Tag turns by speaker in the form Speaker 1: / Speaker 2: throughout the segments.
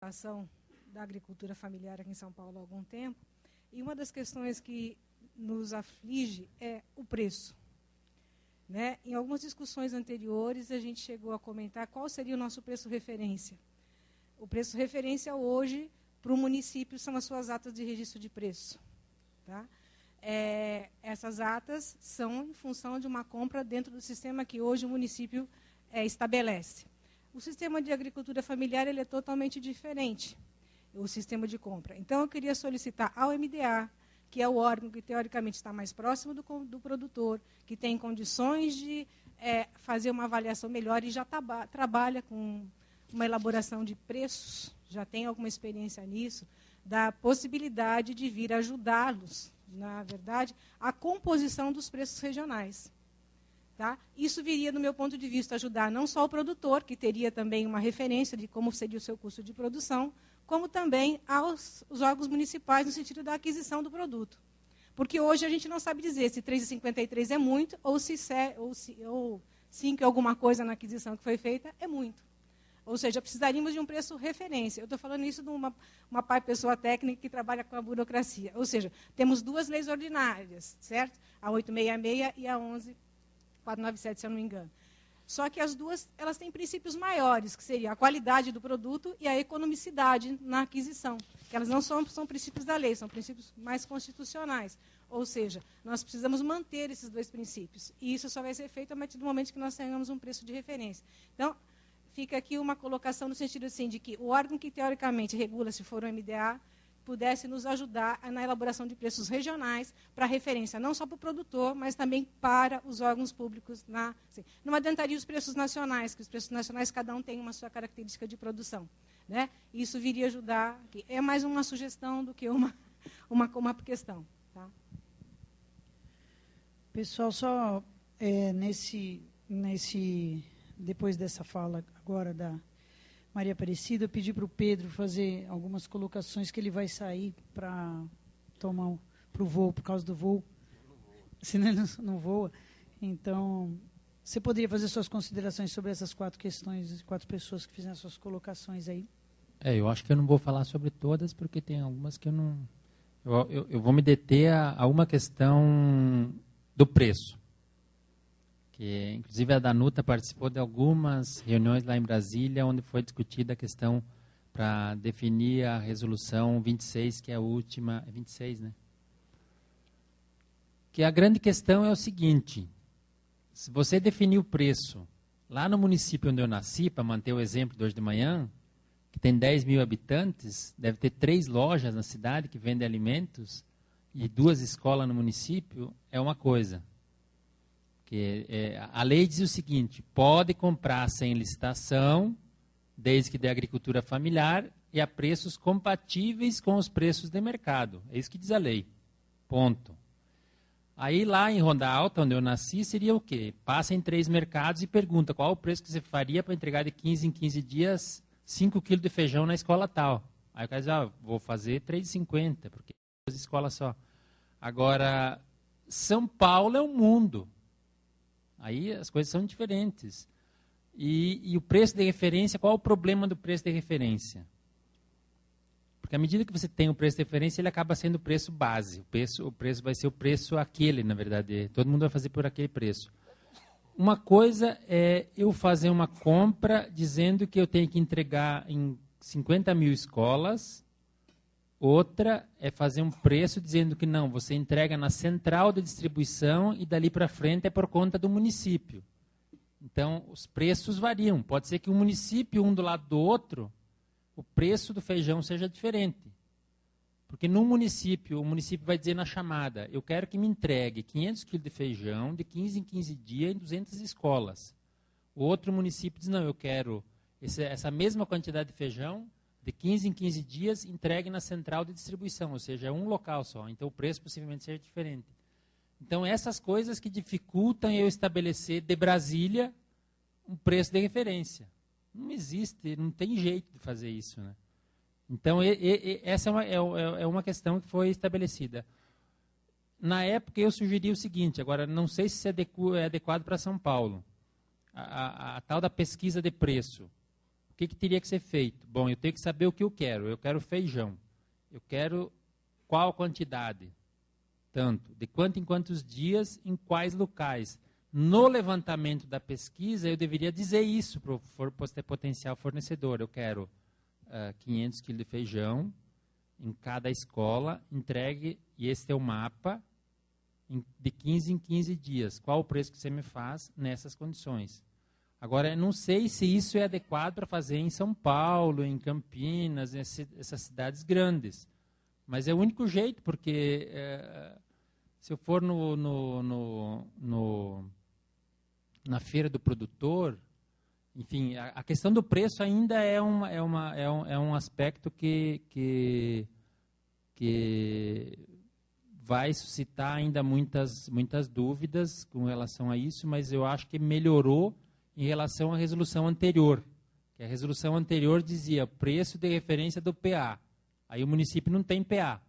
Speaker 1: ação da agricultura familiar aqui em São Paulo há algum tempo, e uma das questões que nos aflige é o preço. Né? Em algumas discussões anteriores, a gente chegou a comentar qual seria o nosso preço referência. O preço referência hoje para o município são as suas atas de registro de preço. Tá? Essas atas são em função de uma compra dentro do sistema que hoje o município estabelece. O sistema de agricultura familiar ele é totalmente diferente, o sistema de compra. Então, eu queria solicitar ao MDA, que é o órgão que, teoricamente, está mais próximo do produtor, que tem condições de fazer uma avaliação melhor e já trabalha com uma elaboração de preços, já tem alguma experiência nisso, da possibilidade de vir ajudá-los, na verdade, a composição dos preços regionais. Tá? Isso viria, do meu ponto de vista, ajudar não só o produtor, que teria também uma referência de como seria o seu custo de produção, como também os órgãos municipais, no sentido da aquisição do produto. Porque hoje a gente não sabe dizer se 3,53 é muito, ou 5 alguma coisa na aquisição que foi feita é muito. Ou seja, precisaríamos de um preço referência. Eu estou falando isso de uma pessoa técnica que trabalha com a burocracia. Ou seja, temos duas leis ordinárias, certo? A 866 e a 11.497, se eu não me engano. Só que as duas elas têm princípios maiores, que seria a qualidade do produto e a economicidade na aquisição. Que elas não são princípios da lei, são princípios mais constitucionais. Ou seja, nós precisamos manter esses dois princípios. E isso só vai ser feito a partir do momento que nós tenhamos um preço de referência. Então, fica aqui uma colocação no sentido assim, de que o órgão que, teoricamente, regula, se for o MDA, pudesse nos ajudar na elaboração de preços regionais para referência, não só para o produtor, mas também para os órgãos públicos. Não adiantaria os preços nacionais, que os preços nacionais, cada um tem uma sua característica de produção. Né? Isso viria ajudar. É mais uma sugestão do que uma questão. Tá?
Speaker 2: Pessoal, só depois dessa fala agora da Maria Aparecida, eu pedi para o Pedro fazer algumas colocações, que ele vai sair para tomar para o voo, por causa do voo, senão ele não voa. Então, você poderia fazer suas considerações sobre essas 4 questões, 4 pessoas que fizeram suas colocações aí?
Speaker 3: Eu acho que eu não vou falar sobre todas, porque tem algumas que eu não... Eu vou me deter a uma questão do preço. Que, inclusive, a Danuta participou de algumas reuniões lá em Brasília, onde foi discutida a questão para definir a resolução 26, que é a última... É 26, né? Que a grande questão é o seguinte: se você definir o preço lá no município onde eu nasci, para manter o exemplo de hoje de manhã, que tem 10 mil habitantes, deve ter 3 lojas na cidade que vendem alimentos e 2 escolas no município, é uma coisa. A lei diz o seguinte: pode comprar sem licitação, desde que dê agricultura familiar e a preços compatíveis com os preços de mercado. É isso que diz a lei. Ponto. Aí lá em Ronda Alta, onde eu nasci, seria o quê? Passa em 3 mercados e pergunta qual o preço que você faria para entregar de 15 em 15 dias 5 quilos de feijão na escola tal. Aí o cara diz, vou fazer 3,50, porque é 2 escolas só. Agora, São Paulo é um mundo. Aí as coisas são diferentes. E o preço de referência, qual é o problema do preço de referência? Porque à medida que você tem o preço de referência, ele acaba sendo o preço base. O preço vai ser o preço aquele, na verdade. Todo mundo vai fazer por aquele preço. Uma coisa é eu fazer uma compra dizendo que eu tenho que entregar em 50 mil escolas. Outra é fazer um preço dizendo que não, você entrega na central de distribuição e dali para frente é por conta do município. Então, os preços variam. Pode ser que um município, um do lado do outro, o preço do feijão seja diferente. Porque num município, o município vai dizer na chamada, eu quero que me entregue 500 quilos de feijão de 15 em 15 dias em 200 escolas. O outro município diz, não, eu quero essa mesma quantidade de feijão de 15 em 15 dias, entregue na central de distribuição, ou seja, é um local só, então o preço possivelmente seja diferente. Então, essas coisas que dificultam eu estabelecer de Brasília um preço de referência. Não existe, não tem jeito de fazer isso. Né? Então, essa é uma questão que foi estabelecida. Na época, eu sugeri o seguinte, agora, não sei se é adequado para São Paulo, a tal da pesquisa de preço. que teria que ser feito? Bom, eu tenho que saber o que eu quero. Eu quero feijão. Eu quero qual quantidade? Tanto. De quanto em quantos dias, em quais locais? No levantamento da pesquisa, eu deveria dizer isso para o potencial fornecedor. Eu quero 500 quilos de feijão em cada escola, entregue, e esse é o mapa, de 15 em 15 dias. Qual o preço que você me faz nessas condições? Agora, eu não sei se isso é adequado para fazer em São Paulo, em Campinas, essas cidades grandes. Mas é o único jeito, porque se eu for na feira do produtor, enfim, a questão do preço ainda é um aspecto que vai suscitar ainda muitas dúvidas com relação a isso, mas eu acho que melhorou em relação à resolução anterior. Que a resolução anterior dizia preço de referência do PA. Aí o município não tem PA.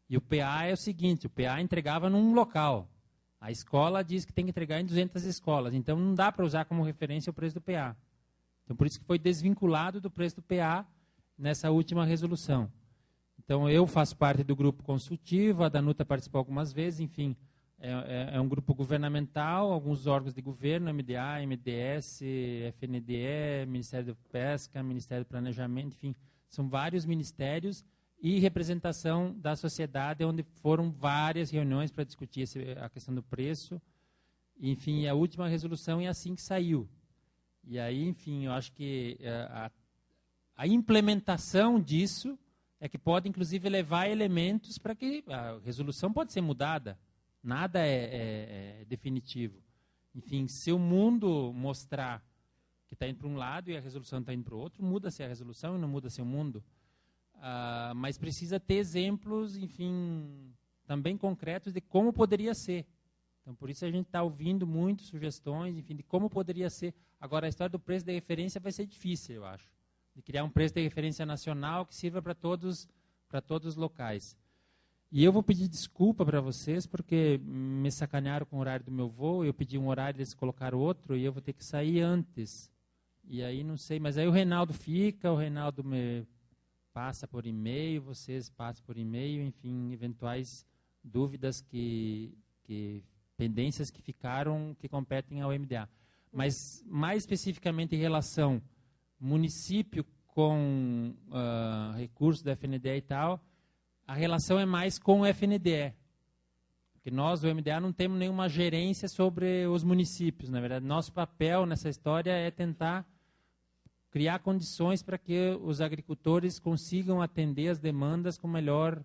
Speaker 3: E o PA é o seguinte, o PA entregava num local. A escola diz que tem que entregar em 200 escolas. Então não dá para usar como referência o preço do PA. Então por isso que foi desvinculado do preço do PA nessa última resolução. Então eu faço parte do grupo consultivo, a Danuta participou algumas vezes, enfim, é um grupo governamental, alguns órgãos de governo, MDA, MDS, FNDE, Ministério da Pesca, Ministério do Planejamento, enfim, são vários ministérios e representação da sociedade, onde foram várias reuniões para discutir a questão do preço. Enfim, a última resolução é assim que saiu. E aí, enfim, eu acho que a implementação disso é que pode, inclusive, levar elementos para que a resolução pode ser mudada. Nada é definitivo. Enfim, se o mundo mostrar que está indo para um lado e a resolução está indo para o outro, muda-se a resolução e não muda-se o mundo. Mas precisa ter exemplos, enfim, também concretos de como poderia ser. Então, por isso a gente está ouvindo muito sugestões, enfim, de como poderia ser. Agora, a história do preço de referência vai ser difícil, eu acho. De criar um preço de referência nacional que sirva para todos os locais. E eu vou pedir desculpa para vocês, porque me sacanearam com o horário do meu voo, eu pedi um horário, eles colocaram outro, e eu vou ter que sair antes. E aí não sei, mas aí o Reinaldo fica, o Reinaldo me passa por e-mail, vocês passam por e-mail, enfim, eventuais dúvidas pendências que ficaram, que competem ao MDA. Mas, mais especificamente em relação município com recursos da FNDE e tal, a relação é mais com o FNDE. Porque nós, o MDA, não temos nenhuma gerência sobre os municípios. Na verdade, nosso papel nessa história é tentar criar condições para que os agricultores consigam atender as demandas com melhor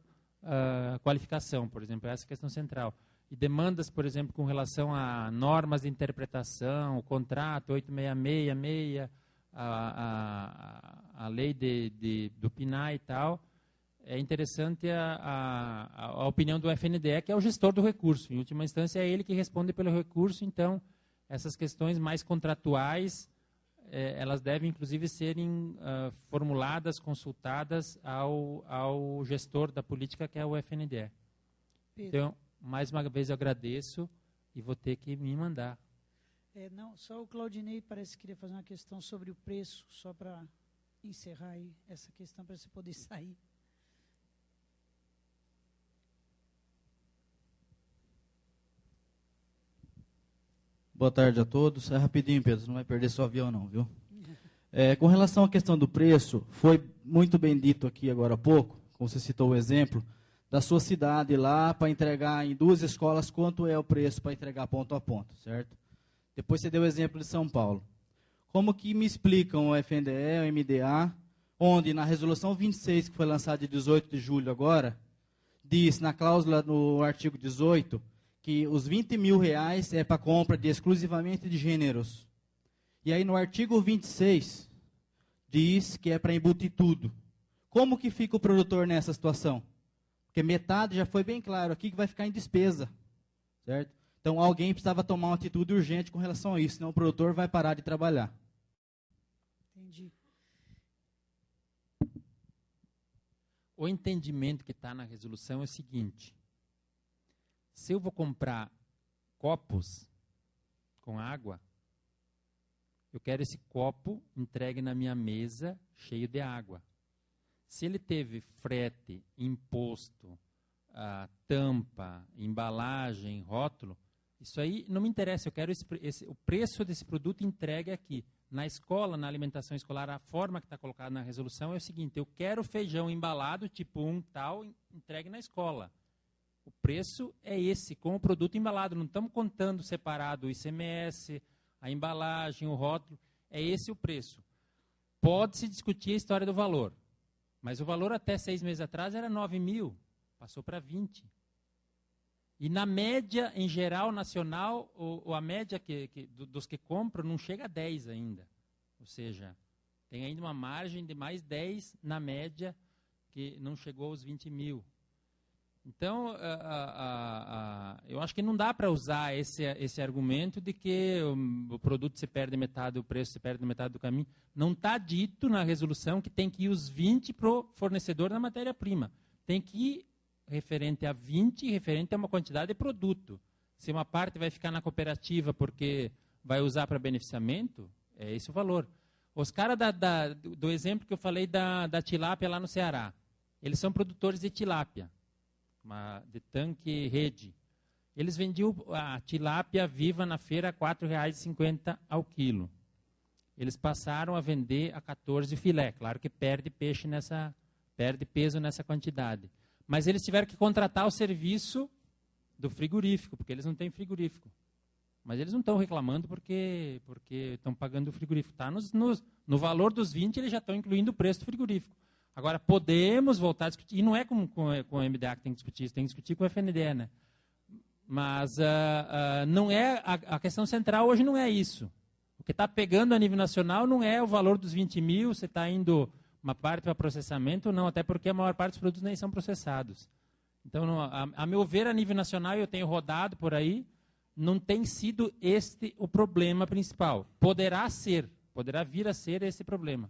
Speaker 3: qualificação, por exemplo, essa é a questão central. E demandas, por exemplo, com relação a normas de interpretação, o contrato 8666, a lei do PNAE e tal, é interessante a opinião do FNDE, que é o gestor do recurso. Em última instância, é ele que responde pelo recurso, então, essas questões mais contratuais, elas devem, inclusive, serem formuladas, consultadas ao gestor da política, que é o FNDE. Pedro. Então, mais uma vez, eu agradeço e vou ter que me mandar.
Speaker 2: Não, só o Claudinei parece que queria fazer uma questão sobre o preço, só para encerrar aí essa questão, para você poder sair.
Speaker 4: Boa tarde a todos. É rapidinho, Pedro, não vai perder seu avião não, viu? Com relação à questão do preço, foi muito bem dito aqui agora há pouco, como você citou o exemplo, da sua cidade lá para entregar em 2 escolas, quanto é o preço para entregar ponto a ponto, certo? Depois você deu o exemplo de São Paulo. Como que me explicam o FNDE, o MDA, onde na resolução 26, que foi lançada de 18 de julho agora, diz na cláusula no artigo 18, que os R$20 mil é para compra exclusivamente de gêneros. E aí no artigo 26, diz que é para embutir tudo. Como que fica o produtor nessa situação? Porque metade já foi bem claro aqui que vai ficar em despesa, certo? Então alguém precisava tomar uma atitude urgente com relação a isso, senão o produtor vai parar de trabalhar.
Speaker 2: Entendi.
Speaker 3: O entendimento que está na resolução é o seguinte: se eu vou comprar copos com água, Eu quero esse copo entregue na minha mesa cheio de água. Se ele teve frete, imposto, tampa, embalagem, rótulo, isso aí não me interessa. Eu quero o preço desse produto entregue aqui. Na escola, na alimentação escolar, a forma que está colocada na resolução é o seguinte: eu quero feijão embalado, tipo 1 tal, entregue na escola. O preço é esse, com o produto embalado. Não estamos contando separado o ICMS, a embalagem, o rótulo. É esse o preço. Pode-se discutir a história do valor. Mas o valor até 6 meses atrás era 9 mil. Passou para 20. E na média, em geral, nacional, a média dos que compram não chega a 10 ainda. Ou seja, tem ainda uma margem de mais 10 na média, que não chegou aos 20 mil. Então, eu acho que não dá para usar esse argumento de que o produto se perde metade, o preço se perde metade do caminho. Não está dito na resolução que tem que ir os 20 para o fornecedor da matéria-prima. Tem que ir referente a 20, referente a uma quantidade de produto. Se uma parte vai ficar na cooperativa porque vai usar para beneficiamento, é esse o valor. Os caras do exemplo que eu falei da tilápia lá no Ceará, eles são produtores de tilápia, de tanque rede. Eles vendiam a tilápia viva na feira a R$ 4,50 ao quilo. Eles passaram a vender a 14 filé. Claro que perde peso nessa quantidade. Mas eles tiveram que contratar o serviço do frigorífico, porque eles não têm frigorífico. Mas eles não estão reclamando porque estão pagando o frigorífico. Está no valor dos 20, eles já estão incluindo o preço do frigorífico. Agora, podemos voltar a discutir, e não é com o MDA que tem que discutir isso, tem que discutir com o FNDE, né? Mas não é, a questão central hoje não é isso. O que está pegando a nível nacional não é o valor dos 20 mil, você está indo uma parte para processamento, não, até porque a maior parte dos produtos nem são processados. Então, a meu ver, a nível nacional, eu tenho rodado por aí, não tem sido este o problema principal. Poderá vir a ser esse problema.